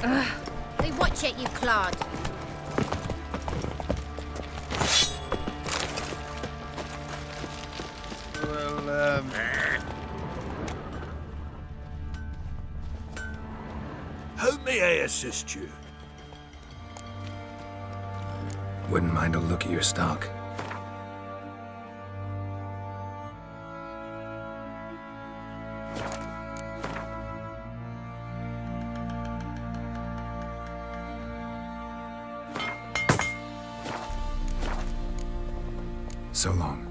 Hey, watch it, you clod. Well, How may I assist you? Wouldn't mind a look at your stock. So long.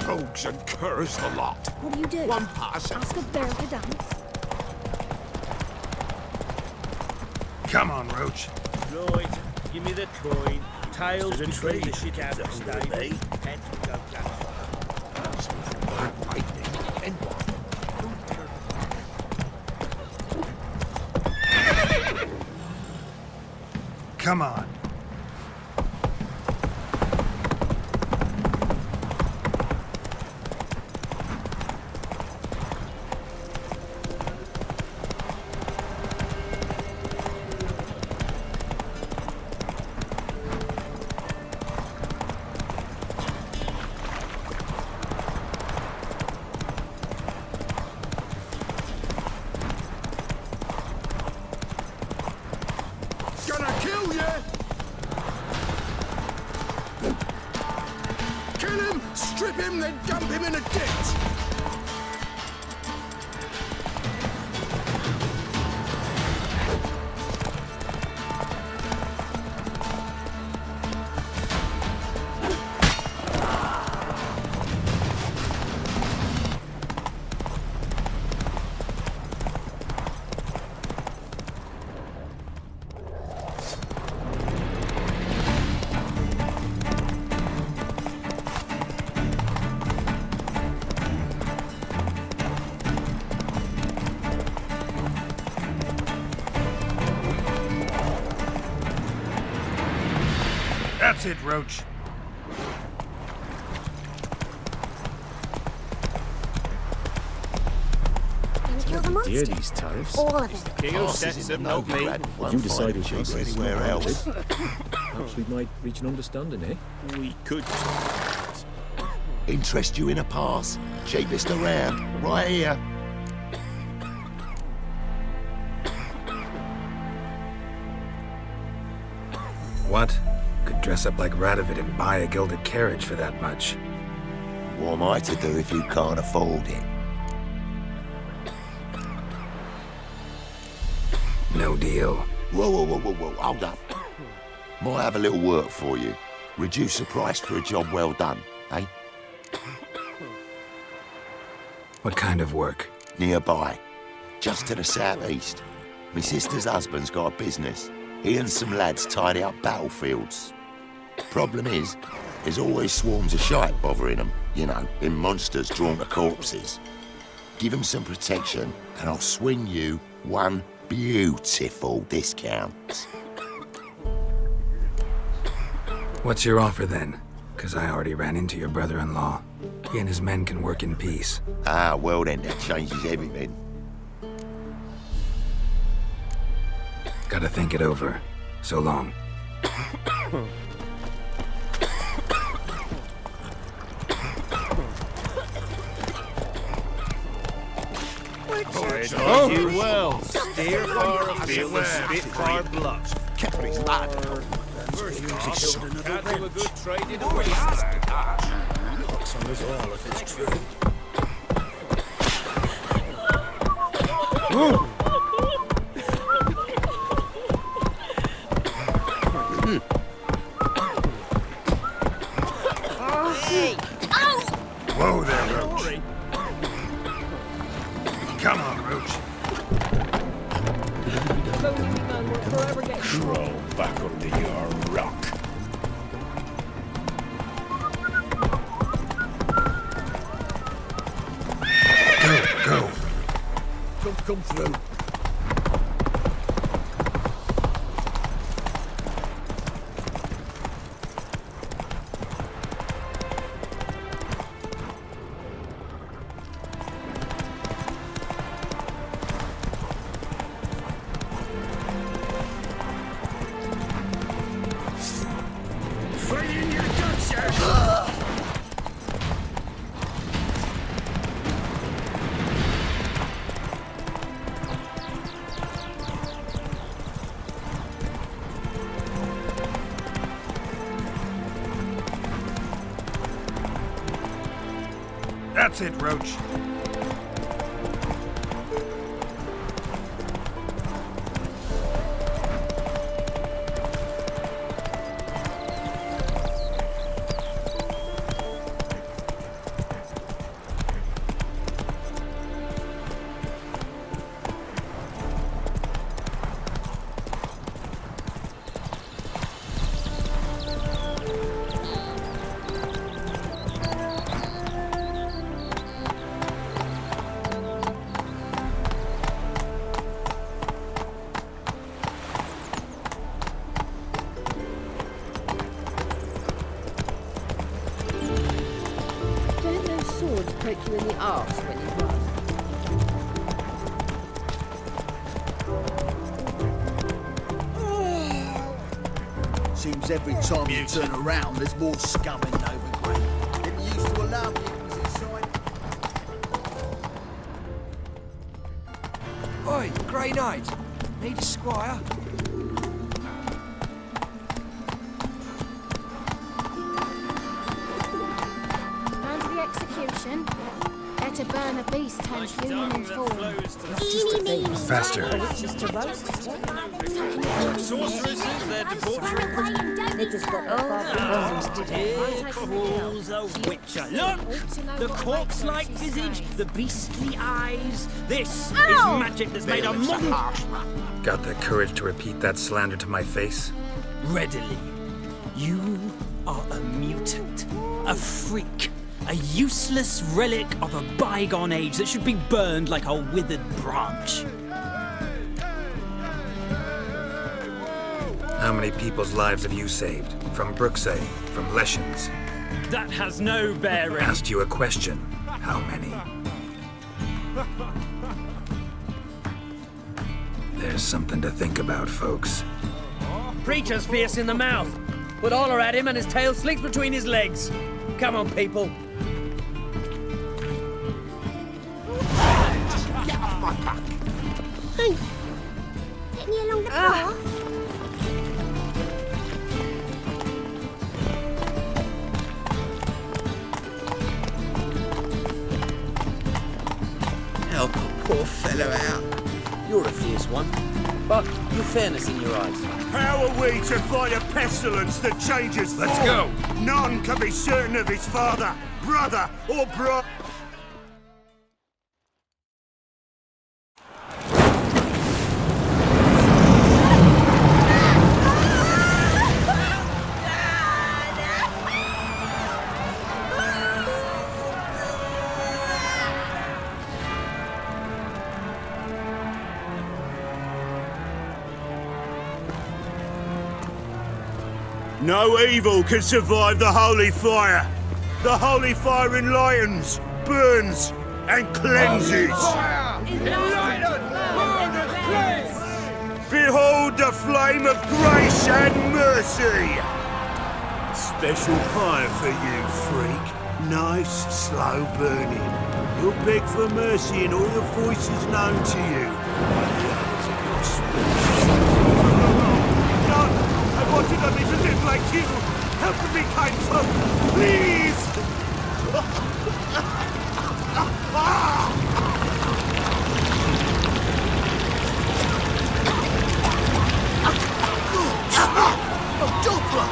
Rogues and curs the lot. What do you do? One pass. Ask a bear to dance? Come on, Roach. Right, give me the coin. Tails between the shit out of the stable. Head to go down. Come on. Gonna kill you! Kill him, strip him, then dump him in a ditch! That's it, Roach. Gonna kill the monster? Dear, these tariffs. All of it. King sets them, not me. You decide which is anywhere else. Perhaps we might reach an understanding, eh? We could. Interest you in a pass? Cheapest around, right here. What? Could dress up like Radovid and buy a gilded carriage for that much. What am I to do if you can't afford it? No deal. Whoa, hold up. Might have a little work for you. Reduce the price for a job well done, eh? What kind of work? Nearby, just to the southeast. My sister's husband's got a business. He and some lads tidy up battlefields. Problem is, there's always swarms of shite bothering them. You know, them monsters drawn to corpses. Give them some protection, and I'll swing you one beautiful discount. What's your offer then? Because I already ran into your brother-in-law. He and his men can work in peace. Ah, well then, that changes everything. Gotta think it over. So long. Oh, you well. Steer far afield and spit far bluff. Captain's lad. First can't do a good trade in a wasteland. As long as all of it's true. Whoa there, Roach. Come on, Roach. Crawl back under your rock. Go. Come through. Fighting your guts out. That's it, Roach. Don't those swords poke you in the arse when you run? Seems every time you turn around, there's more scum in Nova Green. Didn't used to allow mutants inside. Oi, Grey Knight. Need a squire? Down to the execution. Better burn a beast turns human in form. Faster. Just to roast. Sorceresses, they're debauchery. Here crawls a witcher. Look! The corpse-like visage, the beastly eyes. This is magic that's made a modern... Got the courage to repeat that slander to my face? Readily. You are a mutant, a freak, a useless relic of a bygone age that should be burned like a withered branch. How many people's lives have you saved? From Brooksay, from Leshens? That has no bearing. Asked you a question. How many? There's something to think about, folks. Preacher's fierce in the mouth. Put holler at him and his tail slinks between his legs. Come on, people. Get off my back! Take me along the path. Help a poor fellow out. You're a fierce one, but you've fairness in your eyes. How are we to fight a pestilence that changes form? Let's go. None can be certain of his father, brother, or brother. No evil can survive the holy fire. The holy fire enlightens, burns, and cleanses. Behold the flame of grace and mercy. Special fire for you, freak. Nice, slow burning. You'll beg for mercy in all the voices known to you. No, I want to did I need to live like you? Help me, kind folk, please! A Doppler!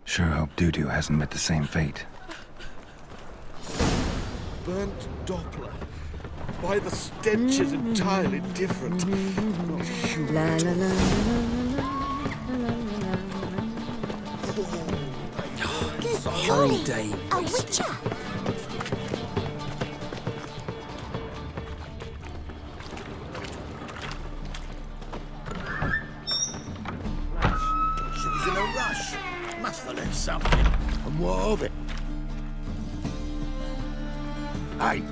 Sure hope Doo-Doo hasn't met the same fate. Burnt Doppler. Why the stench is entirely different. Not sure. La la la It's a horrid day. A witcher! She was in a rush. Must have left something. And what of it? Hey,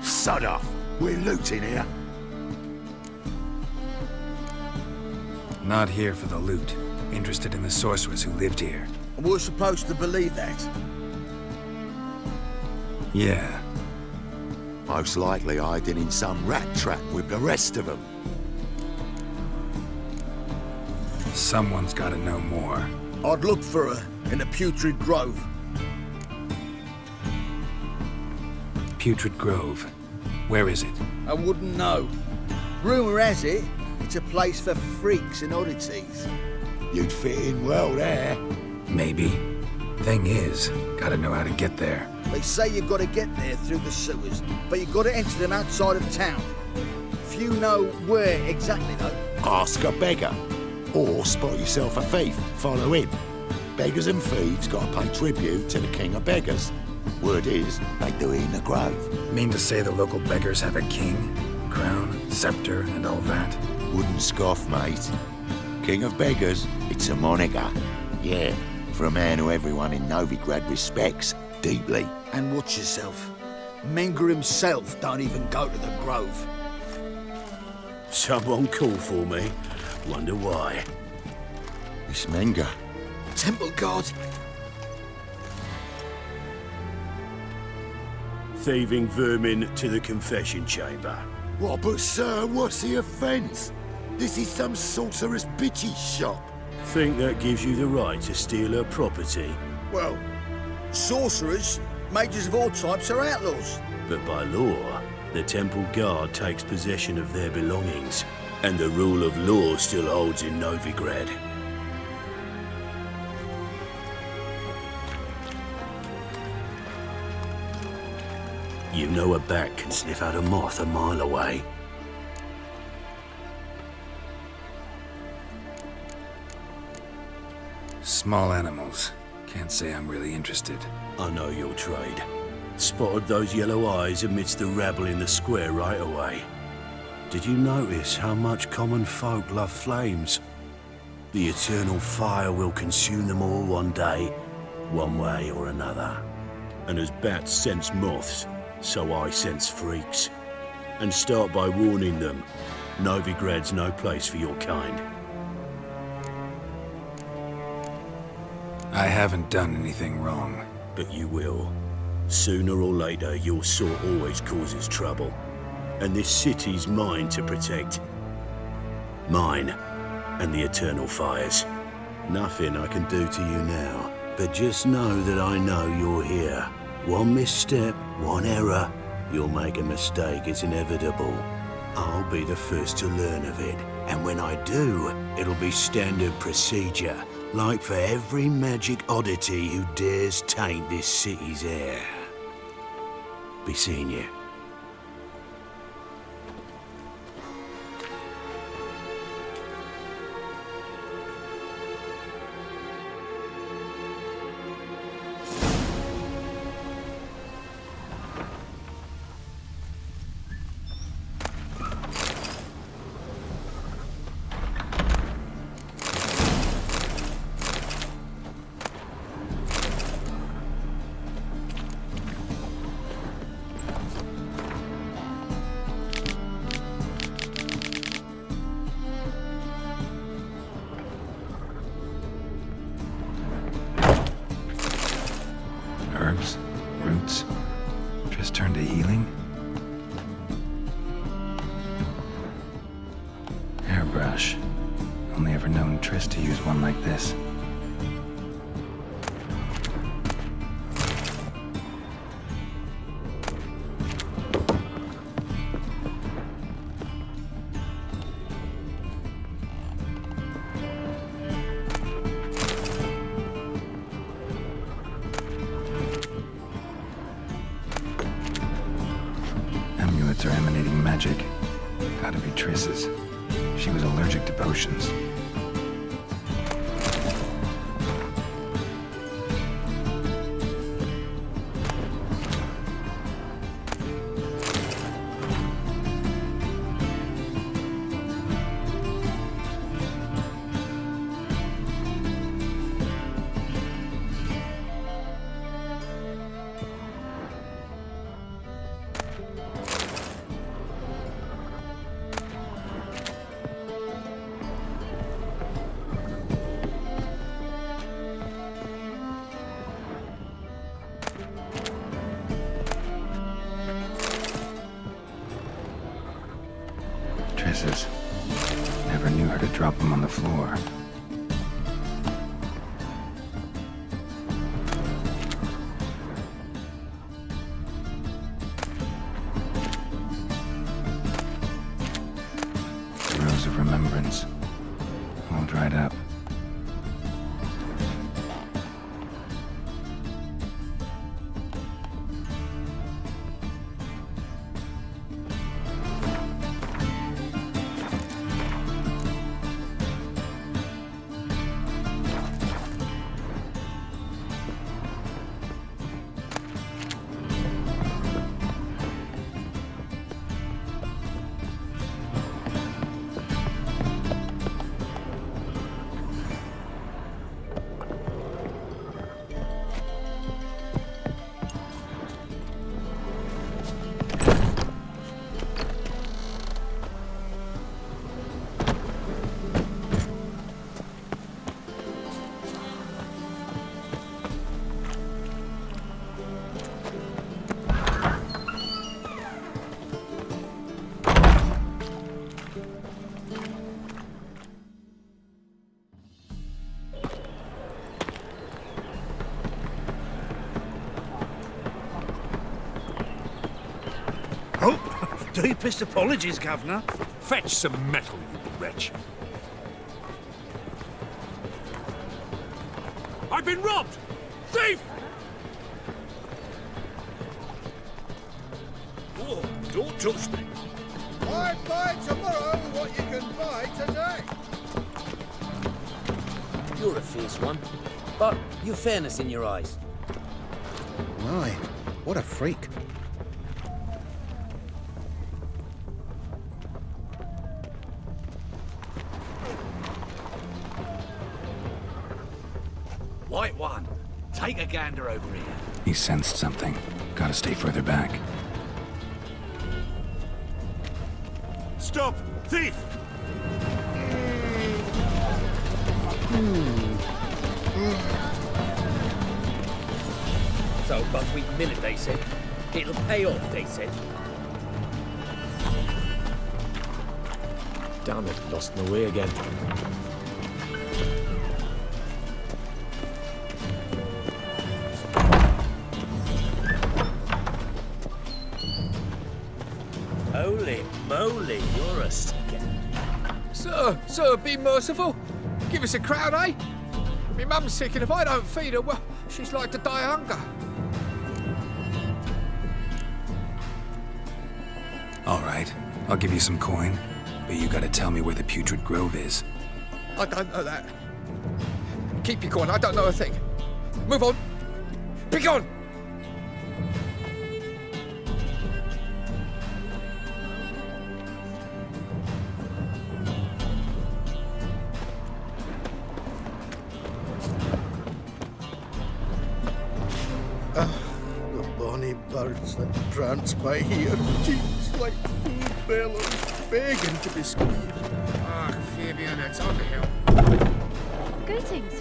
sod off. We're looting here. Not here for the loot. Interested in the sorceress who lived here. And we're supposed to believe that. Yeah. Most likely hiding in some rat trap with the rest of them. Someone's gotta know more. I'd look for her in the Putrid Grove. Putrid Grove. Where is it? I wouldn't know. Rumour has it, it's a place for freaks and oddities. You'd fit in well there. Maybe. Thing is, gotta know how to get there. They say you've got to get there through the sewers, but you've got to enter them outside of town. Few know where exactly, though. Ask a beggar. Or spot yourself a thief. Follow him. Beggars and thieves gotta pay tribute to the king of beggars. Word is, they do it in the grove. Mean to say the local beggars have a king, crown, scepter, and all that? Wouldn't scoff, mate. King of beggars, it's a moniker. Yeah, for a man who everyone in Novigrad respects deeply. And watch yourself. Menger himself don't even go to the grove. Someone call for me. Wonder why. It's Menger. Temple guard. Thieving vermin to the confession chamber. What, but sir, what's the offence? This is some sorcerer's bitchy shop. Think that gives you the right to steal her property? Well, sorcerers, mages of all types are outlaws. But by law, the temple guard takes possession of their belongings, and the rule of law still holds in Novigrad. You know a bat can sniff out a moth a mile away. Small animals. Can't say I'm really interested. I know your trade. Spotted those yellow eyes amidst the rabble in the square right away. Did you notice how much common folk love flames? The eternal fire will consume them all one day, one way or another. And as bats sense moths, so I sense freaks. And start by warning them, Novigrad's no place for your kind. I haven't done anything wrong. But you will. Sooner or later, your sort always causes trouble. And this city's mine to protect. Mine and the eternal fires. Nothing I can do to you now, but just know that I know you're here. One misstep, one error, you'll make a mistake, it's inevitable. I'll be the first to learn of it, and when I do, it'll be standard procedure, like for every magic oddity who dares taint this city's air. Be seeing you. brush. Only ever known Triss to use one like this. Amulets are emanating magic. Gotta be Triss's. She was allergic to potions. Triss's. Never knew her to drop them on the floor. Rose of Remembrance. All dried up. Oh, deepest apologies, Governor. Fetch some metal, you wretch. I've been robbed! Thief! Oh, don't touch me. I buy tomorrow what you can buy today. You're a fierce one, but you've fairness in your eyes. My, what a freak. White one, take a gander over here. He sensed something. Gotta stay further back. Stop! Thief! So, buckwheat millet, they said. It'll pay off, they said. Damn it, lost my way again. Holy moly, you're a scam. Sir, be merciful. Give us a crown, eh? My mum's sick, and if I don't feed her, well, she's like to die of hunger. All right, I'll give you some coin, but you gotta tell me where the Putrid Grove is. I don't know that. Keep your coin, I don't know a thing. Move on. Be gone! The bonny birds that prance by here, cheeks like food bellows, begging to be squeezed. Ah, Fabian, it's on the hill. Greetings.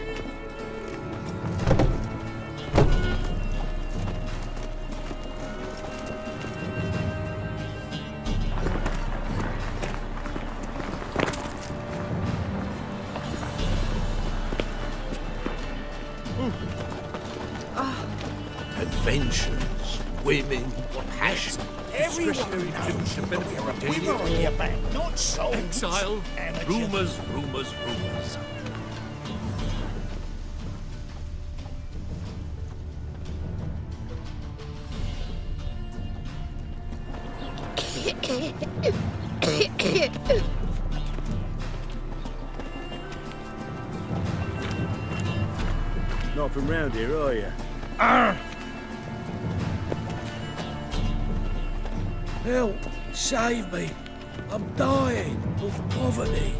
women, passion. Everyone knows that we're a quiver on your back, not souls. Exile, rumours, rumours, rumours. Not from round here, are you? Help! Save me! I'm dying of poverty!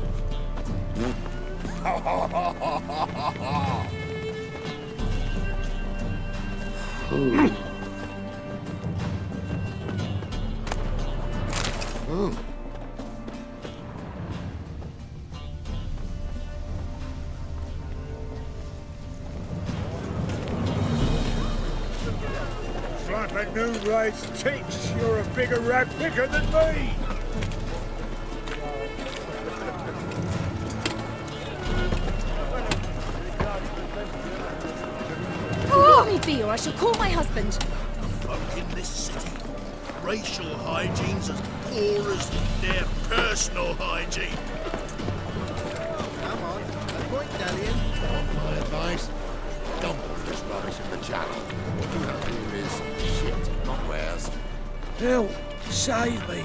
Like a new race thinks you're a bigger rat picker than me! Leave me be, or I shall call my husband. Folk in this city, racial hygiene's as poor as their personal hygiene. Come on, no point dallying. Want my advice? Dump all this rubbish in the channel. What you have here is shit, not wares. Help! Save me!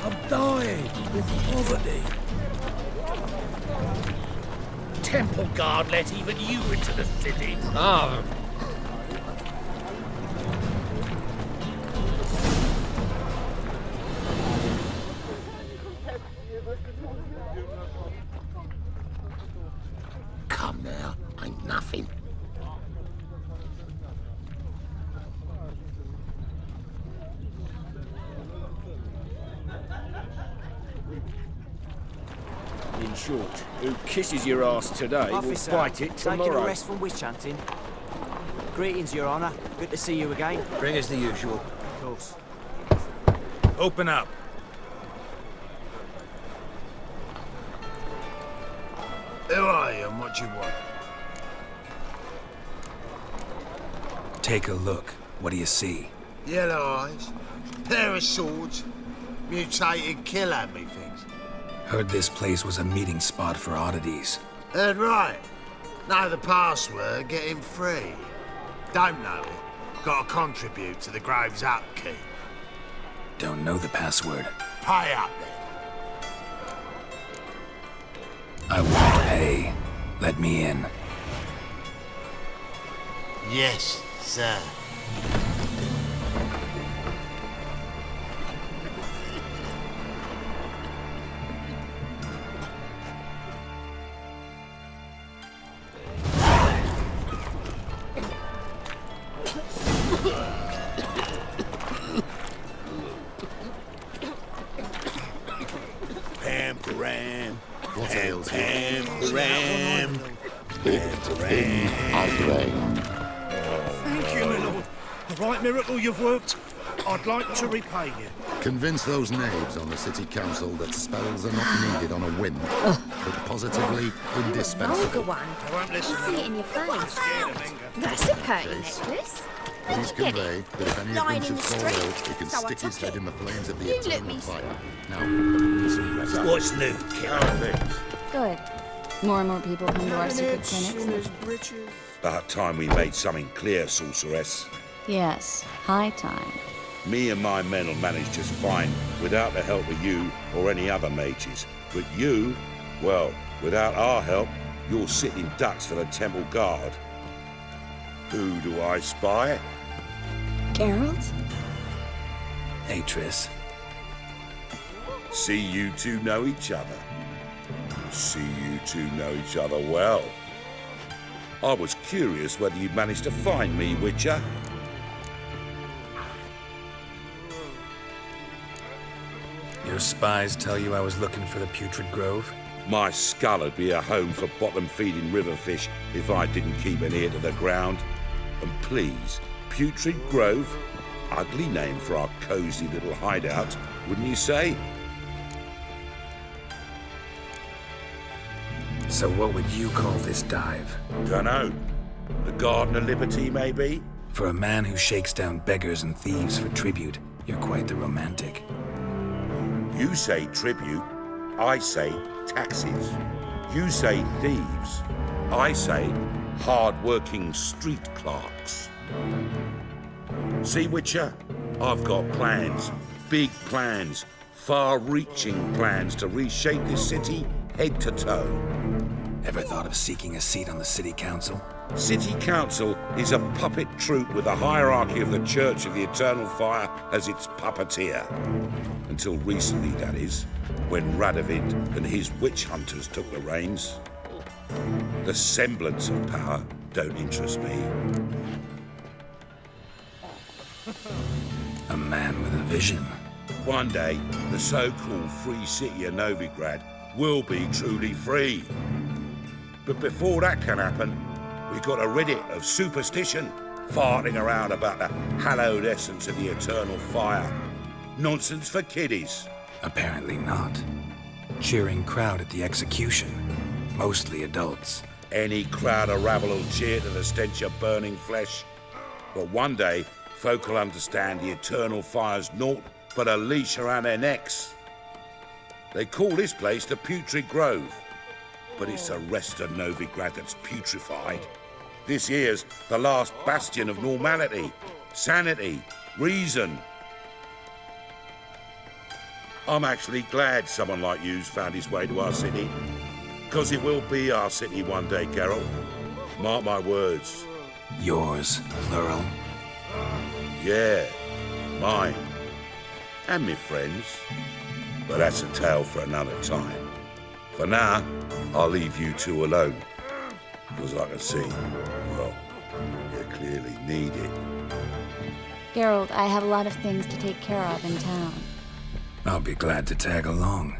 I'm dying of poverty! Temple Guard let even you into the city! Ah, Come now, ain't nothing. In short, who kisses your ass today Officer, will bite it taking tomorrow. a rest from witch hunting. Greetings, Your Honour. Good to see you again. Bring us the usual. Of course. Open up. Who are you and what do you want? Take a look. What do you see? Yellow eyes, pair of swords, mutated killer, methinks. Heard this place was a meeting spot for oddities. Heard right. Know the password, get him free. Don't know it. Got to contribute to the Grave's upkeep. Don't know the password. Pay up then. I won't pay. Let me in. Yes, sir. Pam-param. What ails you? Pam-param. Pam-param. Thank you, my lord. The right miracle you've worked. I'd like to repay you. Convince those knaves on the city council that spells are not needed on a whim, but positively Vulgar indispensable. one. I won't I listen. see it in your face. Scared of anger. That's a pretty necklace. Please convey that if any of Lying them in should the fall street, ill, he can so I stick his took head it. in the flames of the You let eternal me fire. Now, let me some rest. What's new, killer? Good. More and more people come to our secret clinics. About time we made something clear, sorceress. Yes, high time. Me and my men will manage just fine without the help of you or any other mages. But you, well, without our help, you're sitting ducks for the Temple Guard. Who do I spy? Geralt? Hey, Triss. See you two know each other. See you two know each other well. I was curious whether you'd managed to find me, Witcher. Your spies tell you I was looking for the Putrid Grove? My skull would be a home for bottom-feeding river fish if I didn't keep an ear to the ground. And please, Putrid Grove? Ugly name for our cosy little hideout, wouldn't you say? So what would you call this dive? Dunno. The Garden of Liberty, maybe? For a man who shakes down beggars and thieves for tribute, you're quite the romantic. You say tribute, I say taxes. You say thieves, I say hard-working street clerks. See, Witcher? I've got plans, big plans, far-reaching plans to reshape this city head to toe. Ever thought of seeking a seat on the city council? City council is a puppet troupe with a hierarchy of the Church of the Eternal Fire as its puppeteer. Until recently, that is, when Radovid and his witch hunters took the reins. The semblance of power don't interest me. A man with a vision. One day, the so-called free city of Novigrad will be truly free. But before that can happen, we've got to rid it of superstition, farting around about the hallowed essence of the eternal fire. Nonsense for kiddies. Apparently not. Cheering crowd at the execution. Mostly adults. Any crowd of rabble will cheer to the stench of burning flesh. But one day, folk will understand the eternal fire's naught but a leash around their necks. They call this place the Putrid Grove, but it's the rest of Novigrad that's putrefied. This here's the last bastion of normality, sanity, reason. I'm actually glad someone like you's found his way to our city, because it will be our city one day, Geralt. Mark my words. Yours, plural. Yeah, mine. And me friends. But that's a tale for another time. For now, I'll leave you two alone. Because I can see, well, you clearly need it. Geralt, I have a lot of things to take care of in town. I'll be glad to tag along.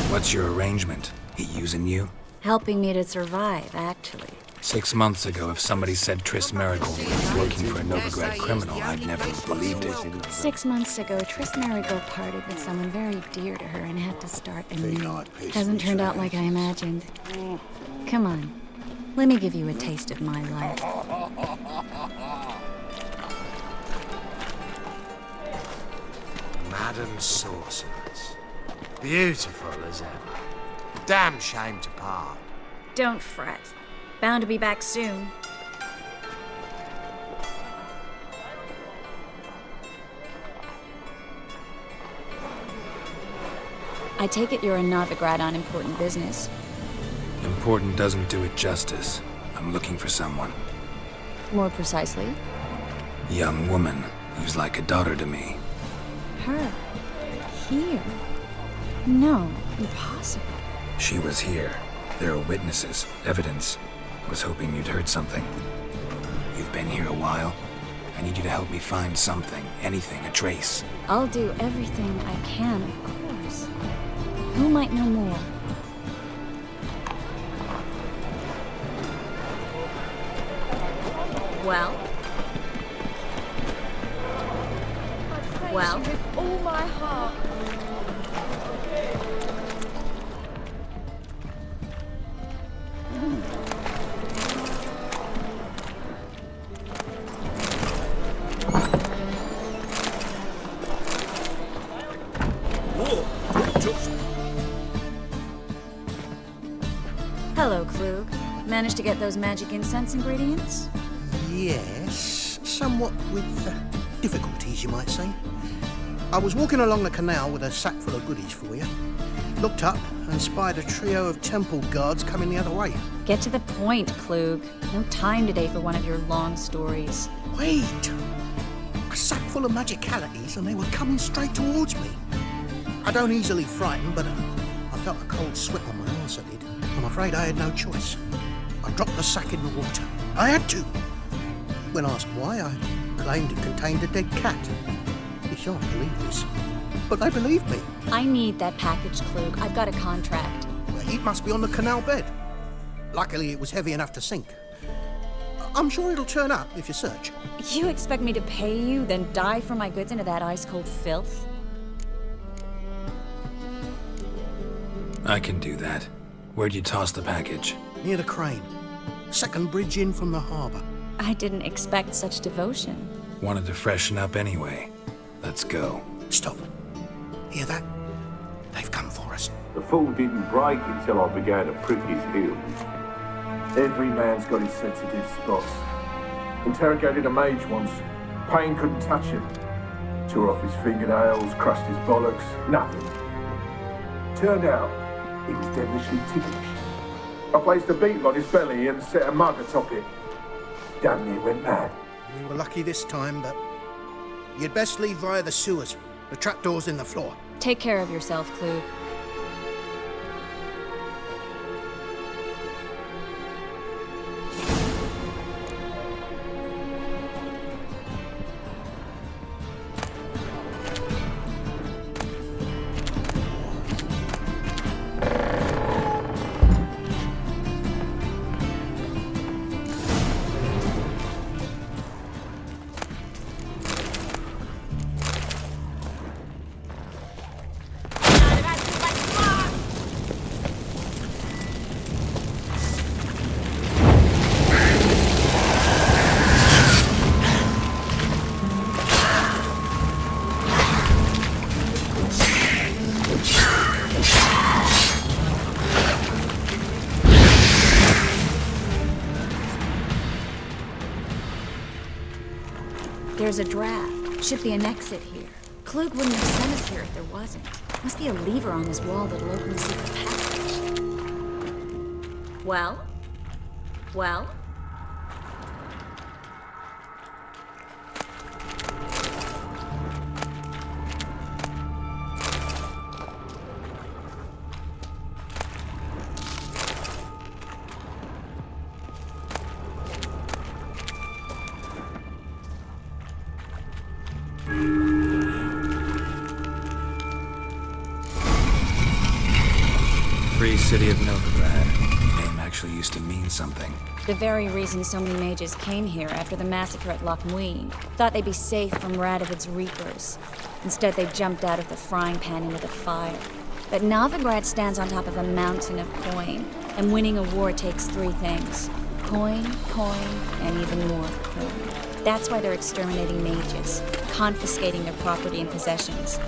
What's your arrangement? He using you? Helping me to survive, actually. 6 months ago, if somebody said Triss Merigold was working for a Novigrad criminal, I'd never have believed it. 6 months ago, Triss Merigold parted with someone very dear to her and had to start anew. Hasn't turned out like I imagined. Come on, let me give you a taste of my life. Madam Sorceress. Beautiful as ever. Damn shame to part. Don't fret. Bound to be back soon. I take it you're in Novigrad on important business. Important doesn't do it justice. I'm looking for someone. More precisely? Young woman who's like a daughter to me. Her? Here? No, impossible. She was here. There are witnesses, evidence. Was hoping you'd heard something. You've been here a while. I need you to help me find something, anything, a trace. I'll do everything I can, of course. Who might know more? Well? Well? With all my heart. Hello, Klug. Managed to get those magic incense ingredients? Yes, somewhat with difficulties, you might say. I was walking along the canal with a sack full of goodies for you. Looked up and spied a trio of temple guards coming the other way. Get to the point, Klug. No time today for one of your long stories. Wait! A sack full of magicalities and they were coming straight towards me. I don't easily frighten, but I felt a cold sweat on my arse, I did. I'm afraid I had no choice. I dropped the sack in the water. I had to. When asked why, I claimed it contained a dead cat. You shan't believe this, but they believed me. I need that package, Klug. I've got a contract. It must be on the canal bed. Luckily, it was heavy enough to sink. I'm sure it'll turn up if you search. You expect me to pay you, then dive for my goods into that ice-cold filth? I can do that. Where'd you toss the package? Near the crane. Second bridge in from the harbour. I didn't expect such devotion. Wanted to freshen up anyway. Let's go. Stop. Hear that? They've come for us. The fool didn't break until I began to prick his heels. Every man's got his sensitive spots. Interrogated a mage once. Pain couldn't touch him. Tore off his fingernails, crushed his bollocks, nothing. Turned out, he was devilishly ticklish. I placed a beetle on his belly and set a mug atop it. Damn near went mad. We were lucky this time, but you'd best leave via the sewers. The trapdoor's in the floor. Take care of yourself, Klug. There's a draft. Should be an exit here. Klug wouldn't have sent us here if there wasn't. Must be a lever on this wall that'll open the secret passage. Well? Well? Free City of Novigrad. The name actually used to mean something. The very reason so many mages came here after the massacre at Loch Muin. Thought they'd be safe from Radovid's reapers. Instead, they jumped out of the frying pan into the fire. But Novigrad stands on top of a mountain of coin, and winning a war takes three things. Coin, and even more coin. That's why they're exterminating mages, confiscating their property and possessions.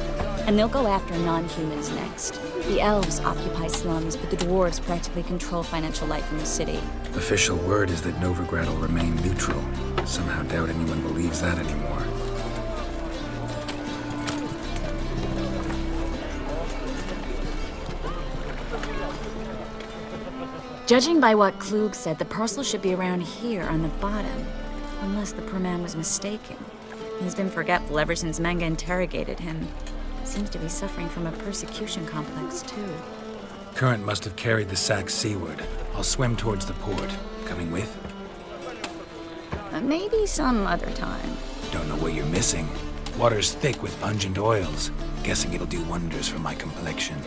And they'll go after non-humans next. The elves occupy slums, but the dwarves practically control financial life in the city. Official word is that Novigrad will remain neutral. Somehow doubt anyone believes that anymore. Judging by what Klug said, the parcel should be around here on the bottom. Unless the poor man was mistaken. He's been forgetful ever since Manga interrogated him. Seems to be suffering from a persecution complex, too. Current must have carried the sack seaward. I'll swim towards the port. Coming with? Maybe some other time. Don't know what you're missing. Water's thick with pungent oils. Guessing it'll do wonders for my complexion.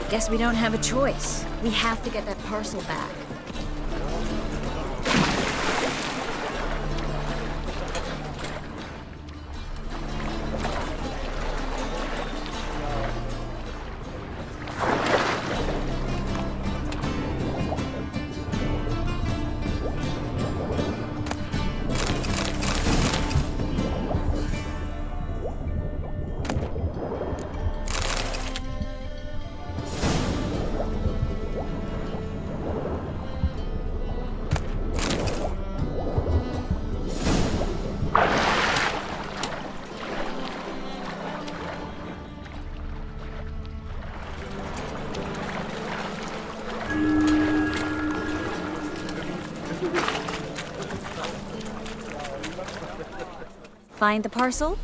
Guess we don't have a choice. We have to get that parcel back. Find the parcel?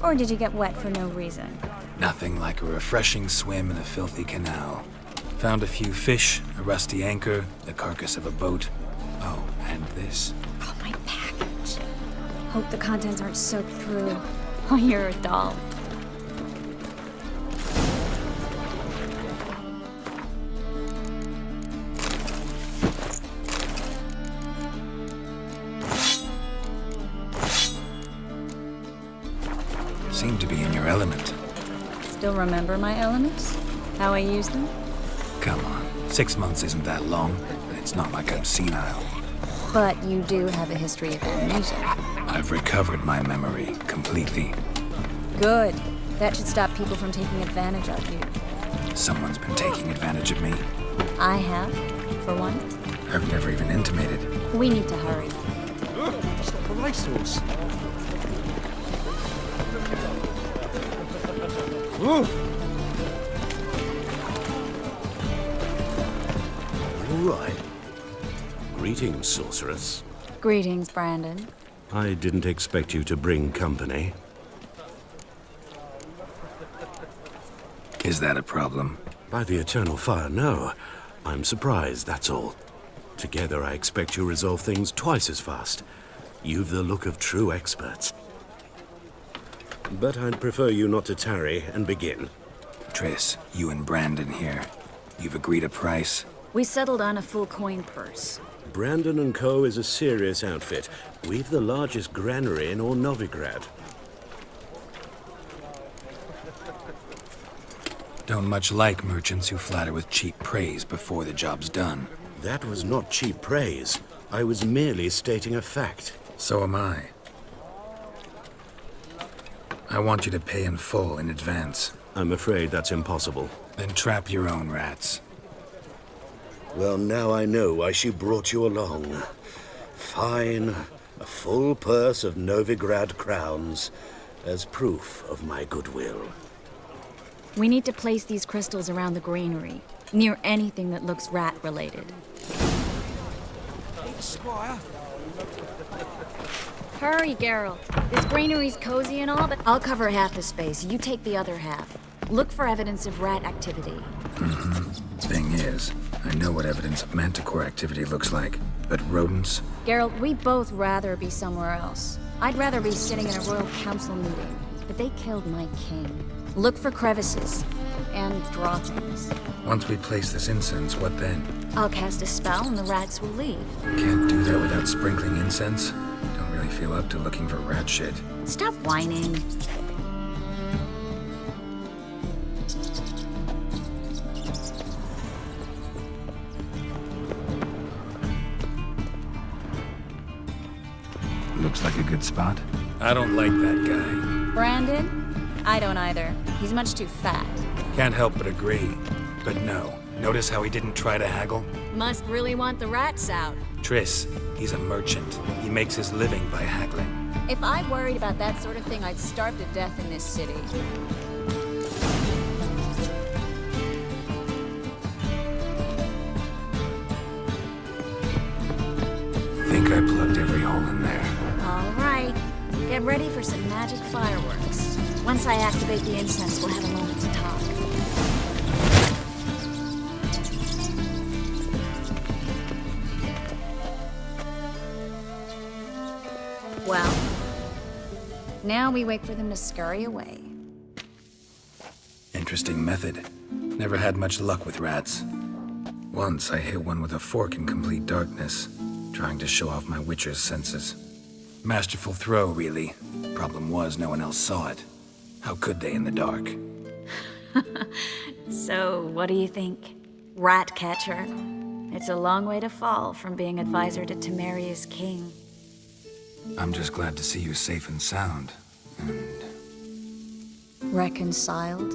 Or did you get wet for no reason? Nothing like a refreshing swim in a filthy canal. Found a few fish, a rusty anchor, the carcass of a boat. Oh, and this. Oh, my package. Hope the contents aren't soaked through. Oh, you're a doll. Seem to be in your element. Still remember my elements? How I use them? Come on, 6 months isn't that long. It's not like I'm senile. But you do have a history of amnesia. I've recovered my memory completely. Good. That should stop people from taking advantage of you. Someone's been taking advantage of me. I have, for one. I've never even intimated. We need to hurry. It's like a racehorse. All right. Greetings, sorceress. Greetings, Brandon. I didn't expect you to bring company. Is that a problem? By the eternal fire, no. I'm surprised, that's all. Together, I expect you resolve things twice as fast. You've the look of true experts. But I'd prefer you not to tarry and begin. Triss, you and Brandon here. You've agreed a price? We settled on a full coin purse. Brandon & Co. is a serious outfit. We've the largest granary in all Novigrad. Don't much like merchants who flatter with cheap praise before the job's done. That was not cheap praise. I was merely stating a fact. So am I. I want you to pay in full in advance. I'm afraid that's impossible. Then trap your own rats. Well, now I know why she brought you along. Fine. A full purse of Novigrad crowns as proof of my goodwill. We need to place these crystals around the granary, near anything that looks rat-related. Squire. Hurry, Geralt. This granary's cozy and all, but I'll cover half the space. You take the other half. Look for evidence of rat activity. Thing is, I know what evidence of manticore activity looks like, but rodents? Geralt, we'd both rather be somewhere else. I'd rather be sitting in a royal council meeting, but they killed my king. Look for crevices, and draw things. Once we place this incense, what then? I'll cast a spell and the rats will leave. Can't do that without sprinkling incense? Don't really feel up to looking for rat shit. Stop whining. Looks like a good spot. I don't like that guy. Brandon? I don't either. He's much too fat. Can't help but agree. But no. Notice how he didn't try to haggle? Must really want the rats out. Triss, he's a merchant. He makes his living by haggling. If I worried about that sort of thing, I'd starve to death in this city. Think I plugged every hole in there. All right. Get ready for some magic fireworks. Once I activate the incense, we'll have a moment to talk. Well, now we wait for them to scurry away. Interesting method. Never had much luck with rats. Once I hit one with a fork in complete darkness, trying to show off my witcher's senses. Masterful throw, really. Problem was, no one else saw it. How could they in the dark? So, what do you think? Rat catcher? It's a long way to fall from being advisor to Temeria's king. I'm just glad to see you safe and sound. And reconciled?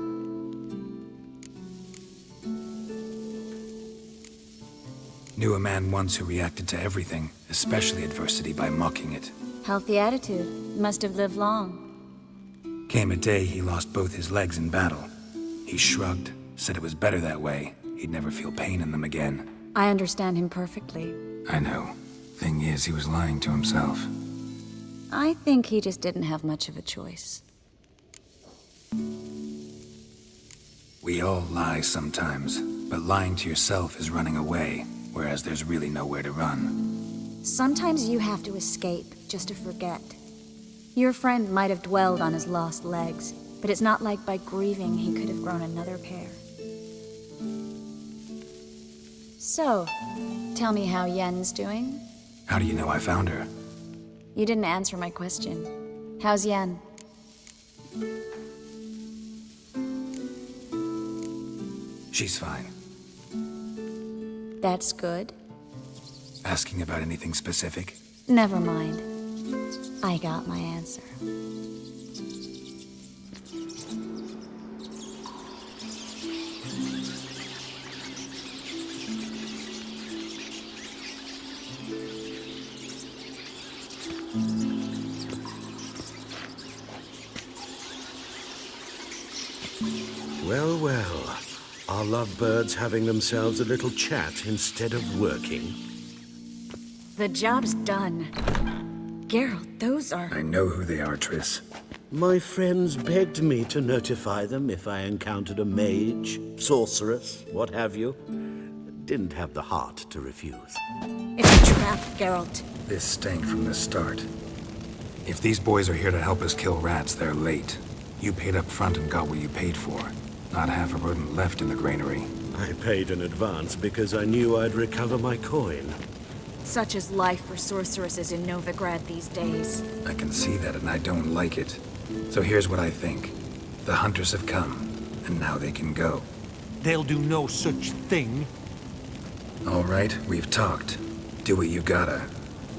Knew a man once who reacted to everything, especially adversity, by mocking it. Healthy attitude. Must have lived long. Came a day he lost both his legs in battle. He shrugged, said it was better that way. He'd never feel pain in them again. I understand him perfectly. I know. Thing is, he was lying to himself. I think he just didn't have much of a choice. We all lie sometimes, but lying to yourself is running away, whereas there's really nowhere to run. Sometimes you have to escape, just to forget. Your friend might have dwelled on his lost legs, but it's not like by grieving he could have grown another pair. So, tell me how Yen's doing? How do you know I found her? You didn't answer my question. How's Yen? She's fine. That's good. Asking about anything specific? Never mind. I got my answer. Well, well. Are lovebirds having themselves a little chat instead of working? The job's done. Geralt, those are... I know who they are, Triss. My friends begged me to notify them if I encountered a mage, sorceress, what have you. Didn't have the heart to refuse. It's a trap, Geralt. This stank from the start. If these boys are here to help us kill rats, they're late. You paid up front and got what you paid for. Not half a rodent left in the granary. I paid in advance because I knew I'd recover my coin. Such is life for sorceresses in Novigrad these days. I can see that, and I don't like it. So here's what I think. The hunters have come, and now they can go. They'll do no such thing. All right, we've talked. Do what you gotta.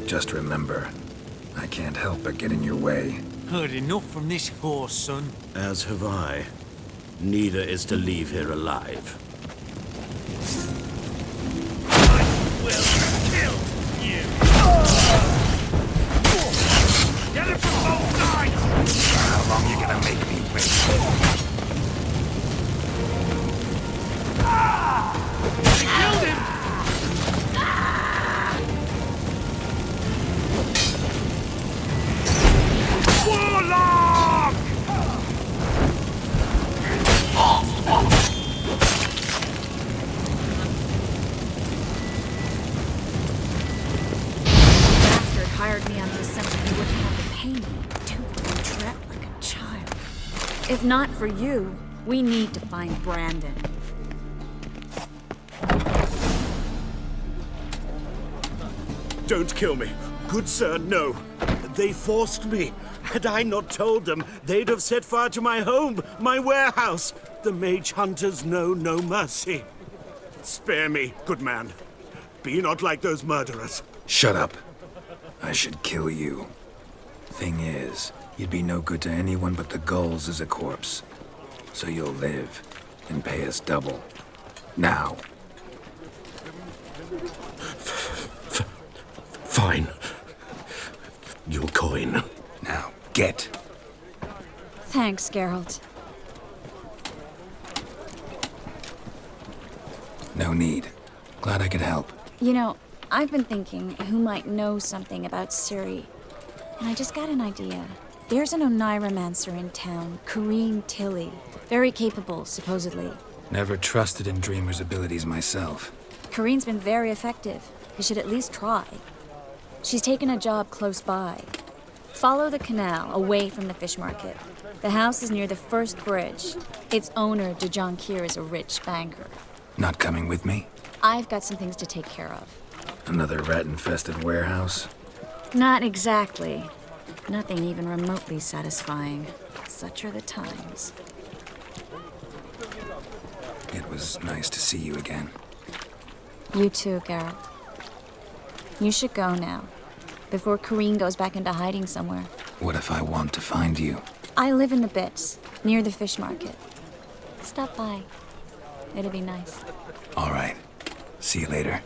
Just remember, I can't help but get in your way. Heard enough from this horse, son. As have I. Neither is to leave here alive. I will kill you. Get it from both sides! How long you gonna make me wait? They killed him! Warlock! Bastard hired me on the assumption he wouldn't have to pay me. Too trapped like a child. If not for you, we need to find Brandon. Don't kill me. Good sir, no. They forced me. Had I not told them, they'd have set fire to my home, my warehouse. The mage hunters know no mercy. Spare me, good man. Be not like those murderers. Shut up. I should kill you. Thing is, you'd be no good to anyone but the gulls as a corpse. So you'll live and pay us double. Now. Fine. Your coin. Now, get. Thanks, Geralt. No need. Glad I could help. You know, I've been thinking who might know something about Ciri. And I just got an idea. There's an Oneiromancer in town, Corrine Tilly. Very capable, supposedly. Never trusted in Dreamer's abilities myself. Corrine's been very effective. You should at least try. She's taken a job close by. Follow the canal, away from the fish market. The house is near the first bridge. Its owner, de Jonkir, is a rich banker. Not coming with me? I've got some things to take care of. Another rat-infested warehouse? Not exactly. Nothing even remotely satisfying. Such are the times. It was nice to see you again. You too, Geralt. You should go now, before Corrine goes back into hiding somewhere. What if I want to find you? I live in the Bits, near the fish market. Stop by. It'll be nice. All right. See you later.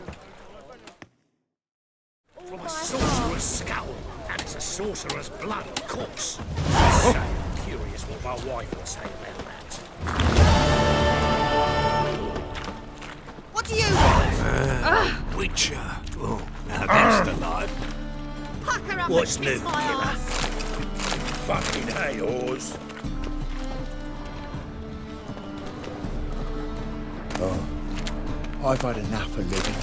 From a sorcerer's skull, and it's a sorcerer's blood, of course. So curious what my wife would say about that. What do you want? Witcher. Oh, now that's the life. Pucker up What's and new, kiss my killer? ass. Fucking hey, whores. Oh, I've had enough of living.